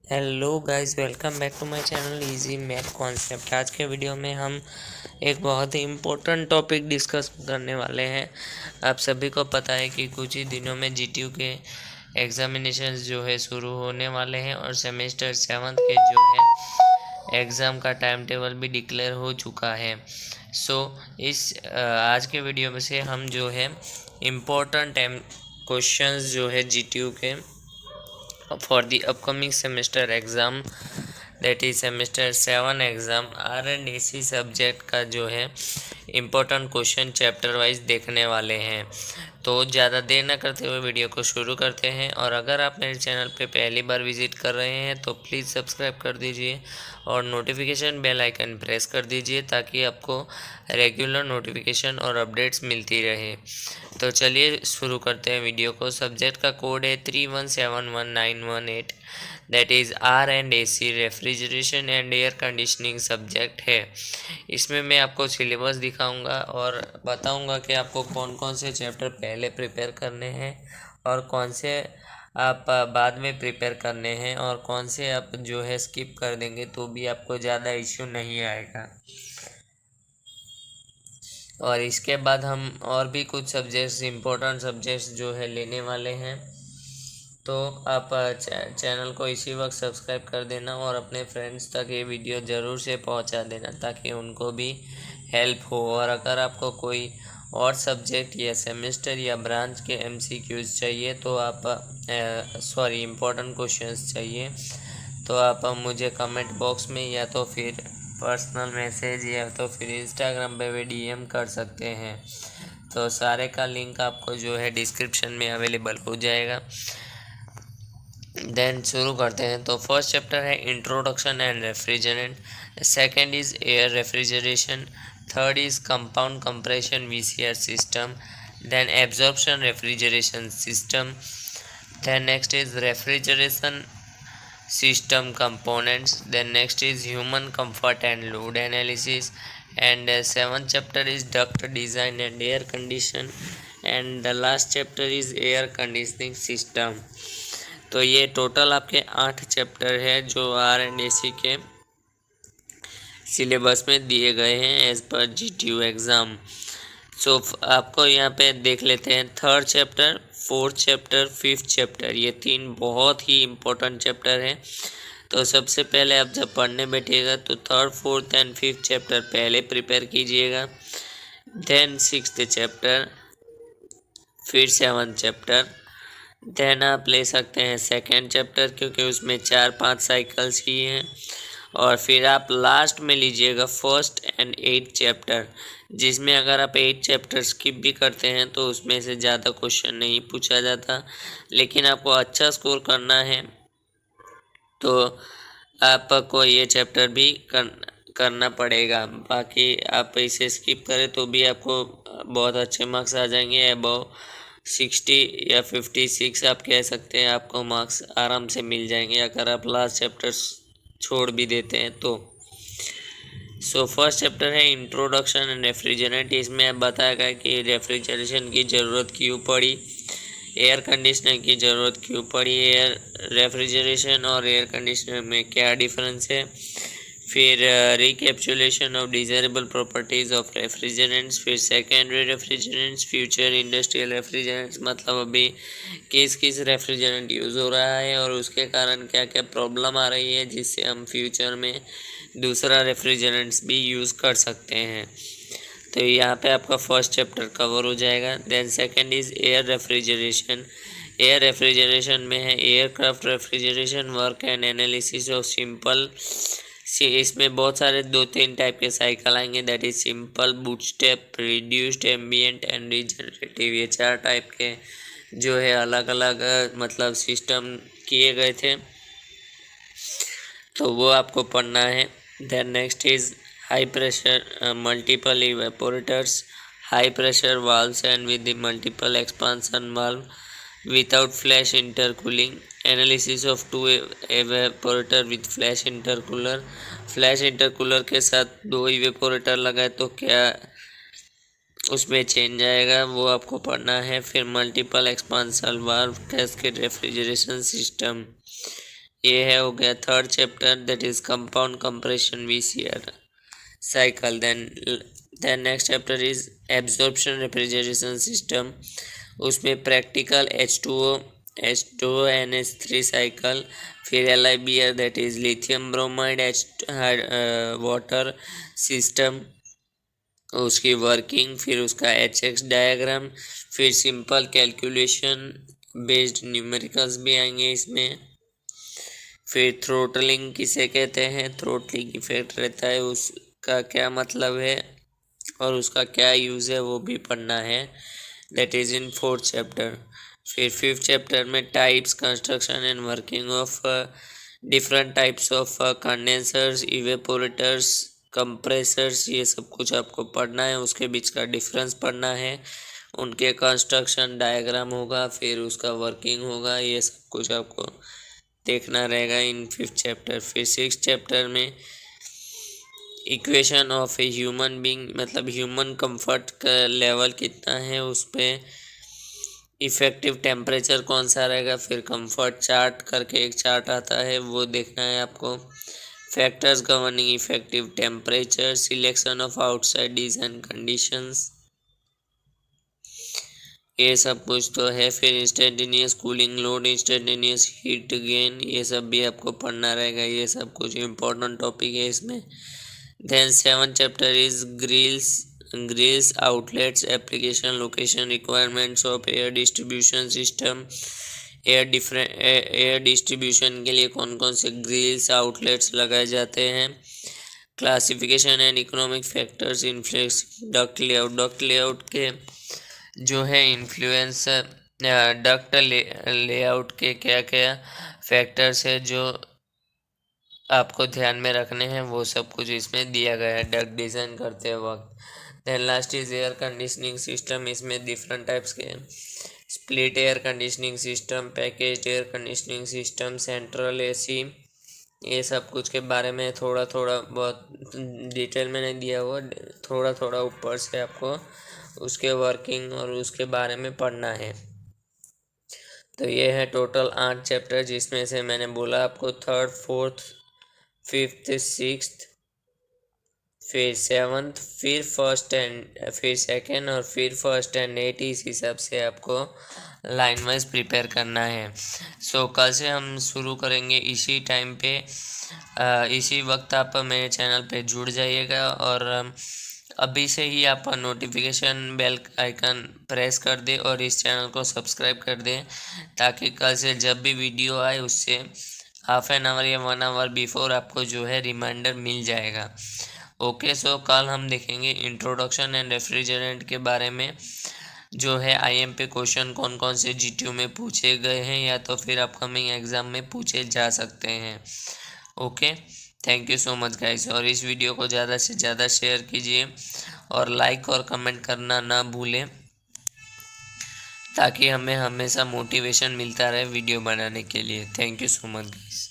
Hello guys, welcome back to my channel easy math concept. आज के video में हम एक बहुत ही इम्पोर्टेंट टॉपिक डिस्कस करने वाले हैं। आप सभी को पता है कि कुछ ही दिनों में जीटीयू के एग्जामिनेशंस जो है शुरू होने वाले हैं और सेमेस्टर 7 के जो है एग्ज़ाम का टाइम टेबल भी डिक्लेयर हो चुका है। इस आज के वीडियो में से हम जो है इम्पोर्टेंट क्वेश्चंस जो है जीटीयू के for the upcoming semester exam, that is semester 7 exam R&AC subject का जो है इम्पोर्टेंट क्वेश्चन चैप्टर वाइज देखने वाले हैं। तो ज़्यादा देर न करते हुए वीडियो को शुरू करते हैं। और अगर आप मेरे चैनल पे पहली बार विजिट कर रहे हैं तो प्लीज़ सब्सक्राइब कर दीजिए और नोटिफिकेशन बेल आइकन प्रेस कर दीजिए ताकि आपको रेगुलर नोटिफिकेशन और अपडेट्स मिलती रहे। तो चलिए शुरू करते हैं वीडियो को। सब्जेक्ट का कोड है 31711918, that is R&AC refrigeration and air conditioning subject है। इसमें मैं आपको सिलेबस दिखाऊंगा और बताऊंगा कि आपको कौन कौन से चैप्टर पहले प्रिपेयर करने हैं और कौन से आप बाद में प्रिपेयर करने हैं और कौन से आप जो है स्किप कर देंगे तो भी आपको ज़्यादा इश्यू नहीं आएगा। और इसके बाद हम और भी कुछ सब्जेक्ट्स इम्पोर्टेंट सब्जेक्ट्स जो है लेने वाले हैं। तो आप चैनल को इसी वक्त सब्सक्राइब कर देना और अपने फ्रेंड्स तक ये वीडियो ज़रूर से पहुंचा देना ताकि उनको भी हेल्प हो। और अगर आपको कोई और सब्जेक्ट या सेमेस्टर या ब्रांच के MCQs चाहिए तो आप इम्पोर्टेंट क्वेश्चंस चाहिए तो आप मुझे कमेंट बॉक्स में या तो फिर पर्सनल मैसेज या तो फिर इंस्टाग्राम पे भी DM कर सकते हैं। तो सारे का लिंक आपको जो है डिस्क्रिप्शन में अवेलेबल हो जाएगा। देन शुरू करते हैं। तो फर्स्ट चैप्टर है introduction and refrigerant, second is air refrigeration, third is compound compression VCR system, then absorption refrigeration system, then next is refrigeration system components, then next is human comfort and load analysis, and seventh chapter is duct design and air condition, and the last chapter is air conditioning system। तो ये total आपके 8 chapter है जो R&AC के syllabus में दिए गए हैं एज पर GTU एग्ज़ाम। आपको यहाँ पे देख लेते हैं third chapter, fourth chapter, fifth chapter, ये तीन बहुत ही इम्पोर्टेंट चैप्टर हैं। तो सबसे पहले आप जब पढ़ने बैठिएगा तो third, fourth and fifth chapter पहले प्रिपेयर कीजिएगा, देन सिक्स्थ चैप्टर, फिर सेवन्थ चैप्टर, देन आप ले सकते हैं सेकेंड चैप्टर क्योंकि उसमें 4-5 साइकिल्स ही हैं, और फिर आप लास्ट में लीजिएगा फर्स्ट एंड 8th चैप्टर, जिसमें अगर आप 8 चैप्टर स्किप भी करते हैं तो उसमें से ज़्यादा क्वेश्चन नहीं पूछा जाता, लेकिन आपको अच्छा स्कोर करना है तो आपको ये चैप्टर भी करना पड़ेगा। बाकी आप इसे स्किप करें तो भी आपको बहुत अच्छे मार्क्स आ जाएंगे, अबव 60 या 56 आप कह सकते हैं, आपको मार्क्स आराम से मिल जाएंगे अगर आप लास्ट चैप्टर छोड़ भी देते हैं तो। फर्स्ट चैप्टर है इंट्रोडक्शन एंड रेफ्रिजरेंट। इसमें अब बताया कि रेफ्रिजरेशन की ज़रूरत क्यों पड़ी, एयर कंडीशनर की ज़रूरत क्यों पड़ी, एयर रेफ्रिजरेशन और एयर कंडीशनर में क्या डिफरेंस है, फिर recapitulation of desirable properties of refrigerants, फिर secondary refrigerants, future industrial refrigerants, मतलब अभी किस किस रेफ्रिजरेंट यूज़ हो रहा है और उसके कारण क्या क्या प्रॉब्लम आ रही है जिससे हम फ्यूचर में दूसरा रेफ्रिजरेंट्स भी यूज़ कर सकते हैं। तो यहाँ पे आपका फर्स्ट चैप्टर कवर हो जाएगा। Then second is air refrigeration. Air refrigeration में है aircraft refrigeration work and analysis of simple. इसमें बहुत सारे 2-3 टाइप के साइकिल आएंगे, that is simple, bootstrap, reduced, ambient and regenerative. ये 4 टाइप के जो है अलग अलग मतलब सिस्टम किए गए थे, तो वो आपको पढ़ना है। Then next is high pressure multiple evaporators, high pressure valves and with the multiple expansion valve without flash intercooling, analysis of 2 evaporator with flash intercooler. Flash intercooler के साथ 2 इवेपोरेटर लगाए तो क्या उसमें चेंज आएगा, वो आपको पढ़ना है। फिर multiple expansion valve cascade refrigeration system, ये है हो गया third chapter, that is compound compression VCR cycle. Then next chapter is absorption refrigeration system. उसमें प्रैक्टिकल H2O NH3 साइकिल, फिर LIBR that is lithium bromide water system, उसकी working, फिर उसका HX diagram, फिर सिंपल कैलकुलेशन बेस्ड न्यूमेरिकल्स भी आएंगे इसमें। फिर थ्रोटलिंग किसे कहते हैं, थ्रोटलिंग इफेक्ट रहता है, उसका क्या मतलब है और उसका क्या यूज़ है वो भी पढ़ना है, that is in fourth chapter. फिर फिफ्थ चैप्टर में types, construction and working of different types of condensers, evaporators, compressors, ये सब कुछ आपको पढ़ना है। उसके बीच का डिफरेंस पढ़ना है, उनके कंस्ट्रक्शन डायग्राम होगा, फिर उसका वर्किंग होगा, ये सब कुछ आपको देखना रहेगा इन फिफ्थ चैप्टर। फिर सिक्स चैप्टर में equation of a human being, मतलब ह्यूमन कंफर्ट का लेवल कितना है, उस पर इफ़ेक्टिव टेम्परेचर कौन सा रहेगा, फिर कंफर्ट चार्ट करके एक चार्ट आता है वो देखना है आपको। Factors governing effective temperature, selection of outside design conditions, ये सब कुछ तो है। फिर instantaneous cooling load, instantaneous heat gain, ये सब भी आपको पढ़ना रहेगा, ये सब कुछ इम्पोर्टेंट टॉपिक है इसमें। Then seven chapter is grills outlets application location requirements of air distribution system. Air distribution के लिए कौन कौन से ग्रिल्स आउटलेट्स लगाए जाते हैं। Classification and economic factors influence duct layout के जो है इन्फ्लुएंस डक्ट लेआउट के क्या क्या फैक्टर्स है जो आपको ध्यान में रखने हैं, वो सब कुछ इसमें दिया गया है डक्ट डिज़ाइन करते वक्त। Then last is air conditioning system, इसमें डिफरेंट टाइप्स के split air conditioning system, packaged air conditioning system, central AC, ये सब कुछ के बारे में थोड़ा थोड़ा बहुत डिटेल में नहीं दिया हुआ, थोड़ा थोड़ा ऊपर से आपको उसके वर्किंग और उसके बारे में पढ़ना है। तो ये है टोटल 8 चैप्टर, जिसमें से मैंने बोला आपको थर्ड, फोर्थ, फिफ्थ, सिक्स्थ, फिर सेवन्थ, फिर सेकेंड और फिर फर्स्ट एंड 8, इस हिसाब से आपको लाइन वाइज प्रिपेयर करना है। सो कल से हम शुरू करेंगे इसी टाइम पे, इसी वक्त आप मेरे चैनल पे जुड़ जाइएगा और अभी से ही आप नोटिफिकेशन बेल आइकन प्रेस कर दें और इस चैनल को सब्सक्राइब कर दें, ताकि कल से जब भी वीडियो आए उससे हाफ एन आवर या 1 आवर बिफोर आपको जो है रिमाइंडर मिल जाएगा। ओके, सो कल हम देखेंगे इंट्रोडक्शन एंड रेफ्रिजरेंट के बारे में, जो है IM पे क्वेश्चन कौन कौन से GTU में पूछे गए हैं या तो फिर अपकमिंग एग्ज़ाम में पूछे जा सकते हैं। Okay, thank you so much guys, और इस वीडियो को ज़्यादा से ज़्यादा शेयर कीजिए और लाइक और कमेंट करना ना भूलें, ताकि हमें हमेशा मोटिवेशन मिलता रहे वीडियो बनाने के लिए। Thank you so much guys.